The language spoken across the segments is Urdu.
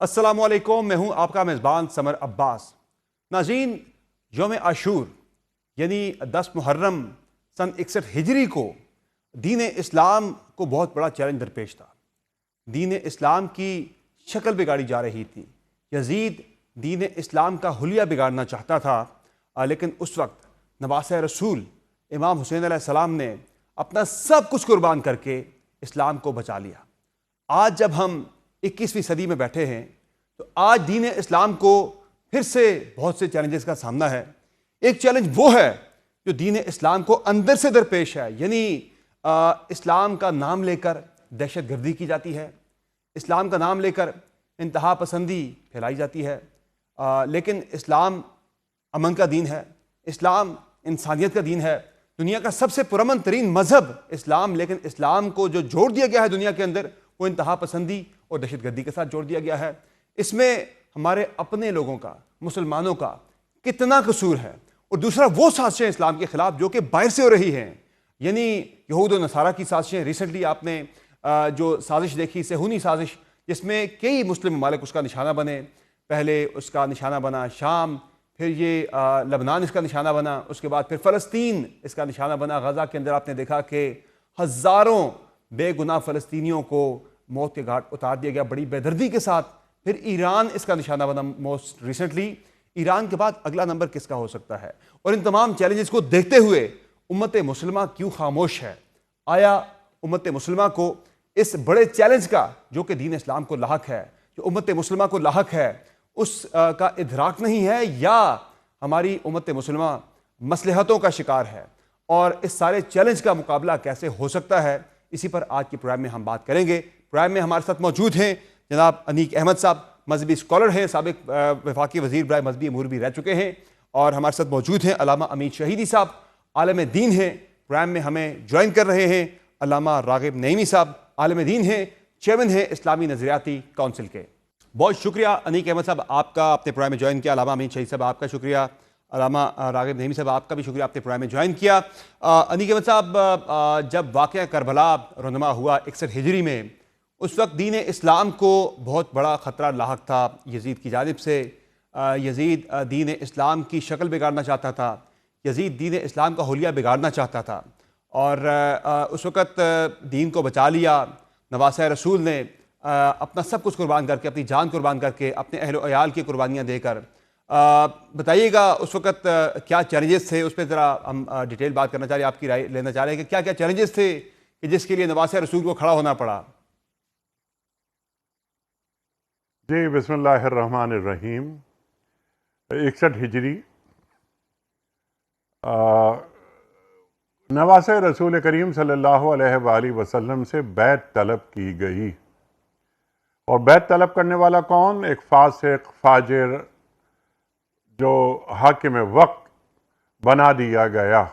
السلام علیکم، میں ہوں آپ کا میزبان سمر عباس۔ ناظرین، یوم عاشور یعنی 10 محرم سن 61 ہجری کو دین اسلام کو بہت بڑا چیلنج درپیش تھا۔ دین اسلام کی شکل بگاڑی جا رہی تھی۔ یزید دین اسلام کا حلیہ بگاڑنا چاہتا تھا، لیکن اس وقت نواسۂ رسول امام حسین علیہ السلام نے اپنا سب کچھ قربان کر کے اسلام کو بچا لیا۔ آج جب ہم 21ویں صدی میں بیٹھے ہیں تو آج دین اسلام کو پھر سے بہت سے چیلنجز کا سامنا ہے۔ ایک چیلنج وہ ہے جو دین اسلام کو اندر سے درپیش ہے، یعنی اسلام کا نام لے کر دہشت گردی کی جاتی ہے، اسلام کا نام لے کر انتہا پسندی پھیلائی جاتی ہے۔ لیکن اسلام امن کا دین ہے، اسلام انسانیت کا دین ہے، دنیا کا سب سے پرامن ترین مذہب اسلام، لیکن اسلام کو جو جوڑ دیا گیا ہے دنیا کے اندر وہ انتہا پسندی اور دہشت گردی کے ساتھ جوڑ دیا گیا ہے۔ اس میں ہمارے اپنے لوگوں کا، مسلمانوں کا کتنا قصور ہے، اور دوسرا وہ سازشیں اسلام کے خلاف جو کہ باہر سے ہو رہی ہیں، یعنی یہود و نصارہ کی سازشیں۔ ریسنٹلی آپ نے جو سازش دیکھی، صہیونی سازش، جس میں کئی مسلم ممالک اس کا نشانہ بنے۔ پہلے اس کا نشانہ بنا شام، پھر یہ لبنان اس کا نشانہ بنا، اس کے بعد پھر فلسطین اس کا نشانہ بنا۔ غزہ کے اندر آپ نے دیکھا کہ ہزاروں بے گناہ فلسطینیوں کو موت کے گھاٹ اتار دیا گیا بڑی بے دردی کے ساتھ۔ پھر ایران اس کا نشانہ بنا موسٹ ریسنٹلی۔ ایران کے بعد اگلا نمبر کس کا ہو سکتا ہے؟ اور ان تمام چیلنجز کو دیکھتے ہوئے امت مسلمہ کیوں خاموش ہے؟ آیا امت مسلمہ کو اس بڑے چیلنج کا جو کہ دین اسلام کو لاحق ہے، جو امت مسلمہ کو لاحق ہے، اس کا ادراک نہیں ہے، یا ہماری امت مسلمہ مصلحتوں کا شکار ہے؟ اور اس سارے چیلنج کا مقابلہ کیسے ہو سکتا ہے، اسی پر آج کی پروگرام میں ہم بات کریں گے۔ پروگرام میں ہمارے ساتھ موجود ہیں جناب انیک احمد صاحب، مذہبی اسکالر ہیں، سابق وفاقی وزیر برائے مذہبی امور بھی رہ چکے ہیں، اور ہمارے ساتھ موجود ہیں علامہ امین شہیدی صاحب، عالم دین ہیں۔ پروگرام میں ہمیں جوائن کر رہے ہیں علامہ راغب نعیمی صاحب، عالم دین ہیں، چیئرمین ہیں اسلامی نظریاتی کونسل کے۔ بہت شکریہ انیک احمد صاحب آپ کا، آپ نے پروگرام میں جوائن کیا۔ علامہ امین شہید صاحب آپ کا شکریہ، علامہ راغب نعیمی صاحب آپ کا بھی شکریہ، آپ نے پروگرام میں جوائن کیا۔ انیک احمد صاحب، جب واقعہ کربلا رونما ہوا 61 ہجری میں، اس وقت دین اسلام کو بہت بڑا خطرہ لاحق تھا یزید کی جانب سے۔ یزید دین اسلام کی شکل بگاڑنا چاہتا تھا، یزید دین اسلام کا حلیہ بگاڑنا چاہتا تھا، اور اس وقت دین کو بچا لیا۔ نواسۂ رسول نے اپنا سب کچھ قربان کر کے، اپنی جان قربان کر کے، اپنے اہل و عیال کی قربانیاں دے کر۔ بتائیے گا اس وقت کیا چیلنجز تھے، اس پہ ذرا ہم ڈیٹیل بات کرنا چاہ رہے ہیں، آپ کی رائے لینا چاہ رہے ہیں کہ کیا کیا چیلنجز تھے کہ جس کے لیے نواسۂ رسول کو کھڑا ہونا پڑا؟ جی، بسم اللہ الرحمن الرحیم۔ 61 ہجری نواسۂ رسول کریم صلی اللہ علیہ وآلہ وسلم سے بیعت طلب کی گئی، اور بیعت طلب کرنے والا کون؟ ایک فاسق فاجر جو حاکم وقت بنا دیا گیا،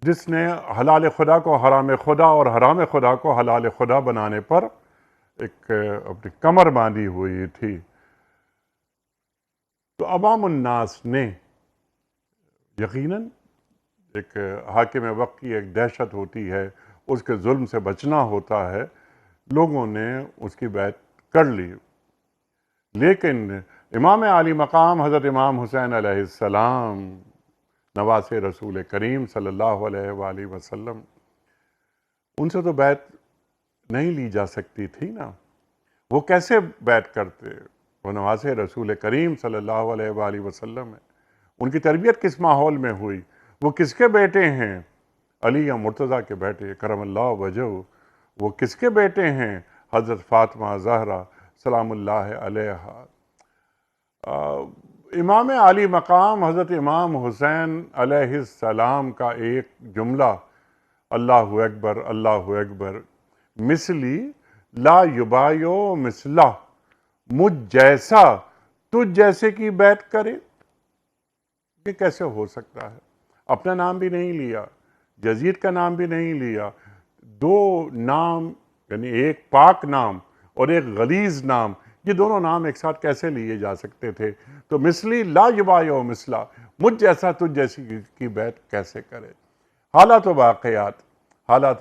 جس نے حلال خدا کو حرام خدا اور حرام خدا کو حلال خدا بنانے پر ایک اپنی کمر باندھی ہوئی تھی۔ تو عوام الناس نے، یقیناً ایک حاکم وقت کی ایک دہشت ہوتی ہے، اس کے ظلم سے بچنا ہوتا ہے، لوگوں نے اس کی بیعت کر لی۔ لیکن امام عالی مقام حضرت امام حسین علیہ السلام، نواسۂ رسول کریم صلی اللہ علیہ وآلہ وسلم، ان سے تو بیعت نہیں لی جا سکتی تھی نا۔ وہ کیسے بیعت کرتے؟ وہ نواسۂ رسول کریم صلی اللہ علیہ وآلہ وسلم ہے۔ ان کی تربیت کس ماحول میں ہوئی؟ وہ کس کے بیٹے ہیں؟ علی یا مرتضیٰ کے بیٹے کرم اللہ وجہہ۔ وہ کس کے بیٹے ہیں؟ حضرت فاطمہ زہرا سلام اللہ علیہا۔ امام عالی مقام حضرت امام حسین علیہ السلام کا ایک جملہ، اللہ اکبر اللہ اکبر، مثلی لا یبایو مثلہ، مجھ جیسا تجھ جیسے کی بیعت کرے۔ یہ کیسے ہو سکتا ہے؟ اپنا نام بھی نہیں لیا، یزید کا نام بھی نہیں لیا، دو نام، یعنی ایک پاک نام اور ایک غلیظ نام، یہ دونوں نام ایک ساتھ کیسے لیے جا سکتے تھے؟ تو مثلی لا یبایو مثلہ، مجھ جیسا تجھ جیسی کی بیعت کیسے کرے؟ حالات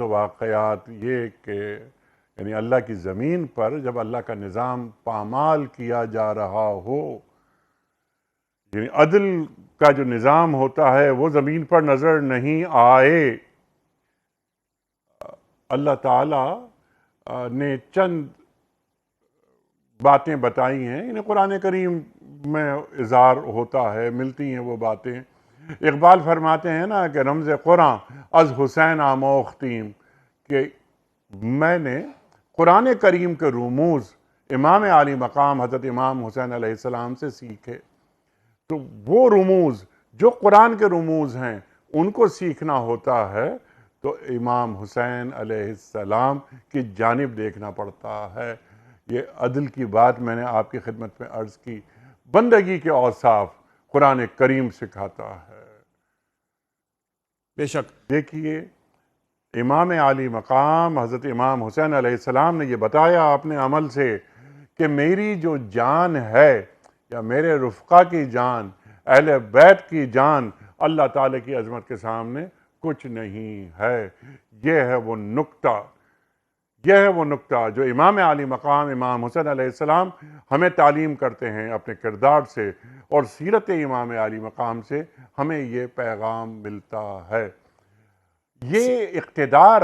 و واقعات یہ کہ یعنی اللہ کی زمین پر جب اللہ کا نظام پامال کیا جا رہا ہو، یعنی عدل کا جو نظام ہوتا ہے وہ زمین پر نظر نہیں آئے، اللہ تعالیٰ نے چند باتیں بتائی ہیں، انہیں قرآن کریم میں اظہار ہوتا ہے، ملتی ہیں وہ باتیں۔ اقبال فرماتے ہیں نا کہ رمز قرآن از حسین آموختیم، کہ میں نے قرآن کریم کے رموز امام عالی مقام حضرت امام حسین علیہ السلام سے سیکھے۔ تو وہ رموز جو قرآن کے رموز ہیں ان کو سیکھنا ہوتا ہے تو امام حسین علیہ السلام کی جانب دیکھنا پڑتا ہے۔ یہ عدل کی بات میں نے آپ کی خدمت میں عرض کی۔ بندگی کے اوصاف قرآن کریم سکھاتا ہے۔ بے شک دیکھیے امام عالی مقام حضرت امام حسین علیہ السلام نے یہ بتایا اپنے عمل سے کہ میری جو جان ہے یا میرے رفقا کی جان، اہل بیت کی جان، اللہ تعالیٰ کی عظمت کے سامنے کچھ نہیں ہے۔ یہ ہے وہ نکتہ، یہ ہے وہ نکتہ جو امام عالی مقام امام حسین علیہ السلام ہمیں تعلیم کرتے ہیں اپنے کردار سے، اور سیرت امام عالی مقام سے ہمیں یہ پیغام ملتا ہے۔ یہ اقتدار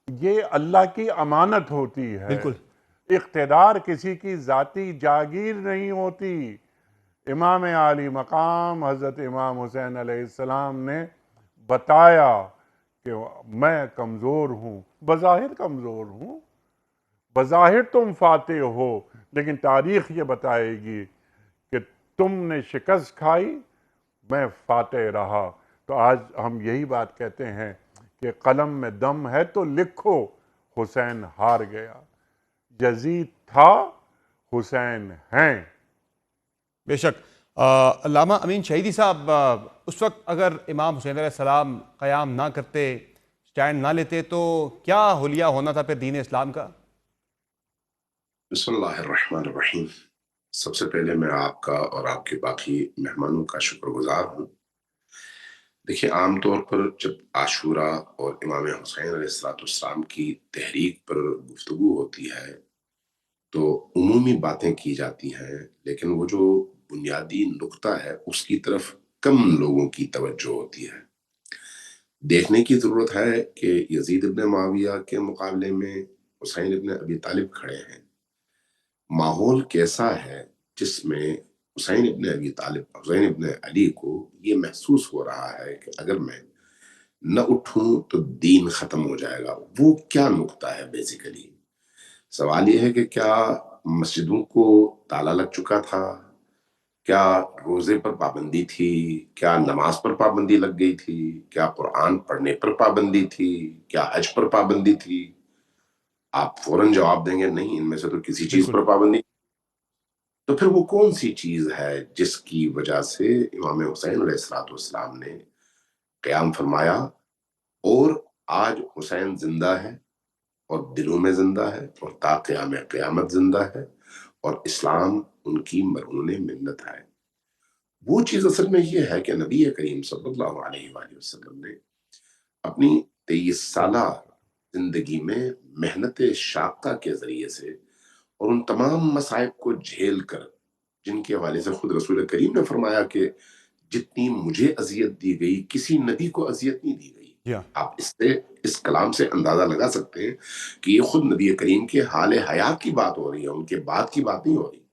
یہ اللہ کی امانت ہوتی ہے۔ بالکل اقتدار کسی کی ذاتی جاگیر نہیں ہوتی۔ امام عالی مقام حضرت امام حسین علیہ السلام نے بتایا کہ میں کمزور ہوں، بظاہر کمزور ہوں، بظاہر تم فاتح ہو، لیکن تاریخ یہ بتائے گی کہ تم نے شکست کھائی، میں فاتح رہا۔ تو آج ہم یہی بات کہتے ہیں کہ قلم میں دم ہے تو لکھو، حسین ہار گیا، یزید تھا، حسین ہیں۔ بے شک علامہ امین شہیدی صاحب، اس وقت اگر امام حسین علیہ السلام قیام نہ کرتے، سٹینڈ نہ لیتے، تو کیا حلیہ ہونا تھا پھر دین اسلام کا؟ بسم اللہ الرحمن الرحیم۔ سب سے پہلے میں آپ کا اور آپ کے باقی مہمانوں کا شکر گزار ہوں۔ دیکھیے عام طور پر جب عاشورہ اور امام حسین علیہ السلام کی تحریک پر گفتگو ہوتی ہے تو عمومی باتیں کی جاتی ہیں، لیکن وہ جو بنیادی نقطہ ہے اس کی طرف کم لوگوں کی توجہ ہوتی ہے۔ دیکھنے کی ضرورت ہے کہ یزید ابن معاویہ کے مقابلے میں حسین ابن ابی طالب کھڑے ہیں۔ ماحول کیسا ہے جس میں حسین ابن ابی طالب، حسین ابن علی کو یہ محسوس ہو رہا ہے کہ اگر میں نہ اٹھوں تو دین ختم ہو جائے گا۔ وہ کیا نقطہ ہے بیسیکلی؟ سوال یہ ہے کہ کیا مسجدوں کو تالا لگ چکا تھا؟ کیا روزے پر پابندی تھی؟ کیا نماز پر پابندی لگ گئی تھی؟ کیا قرآن پڑھنے پر پابندی تھی؟ کیا حج پر پابندی تھی؟ آپ فوراً جواب دیں گے نہیں، ان میں سے تو کسی چیز پر پابندی۔ تو پھر وہ کون سی چیز ہے جس کی وجہ سے امام حسین علیہ السلام نے قیام فرمایا، اور آج حسین زندہ ہے اور دلوں میں زندہ ہے اور تا قیام قیامت زندہ ہے، اور اسلام ان کی مرہون منت ہے؟ وہ چیز اصل میں یہ ہے کہ نبی کریم صلی اللہ علیہ وآلہ وسلم نے اپنی 23 سالہ زندگی میں محنت شاقہ کے ذریعے سے اور ان تمام مصائب کو جھیل کر، جن کے حوالے سے خود رسول کریم نے فرمایا کہ جتنی مجھے اذیت دی گئی کسی نبی کو اذیت نہیں دی گئی۔ آپ اس کلام سے اندازہ لگا سکتے ہیں کہ یہ خود نبی کریم کے حال حیات کی بات ہو رہی ہے، ان کے بعد کی بات نہیں ہو رہی۔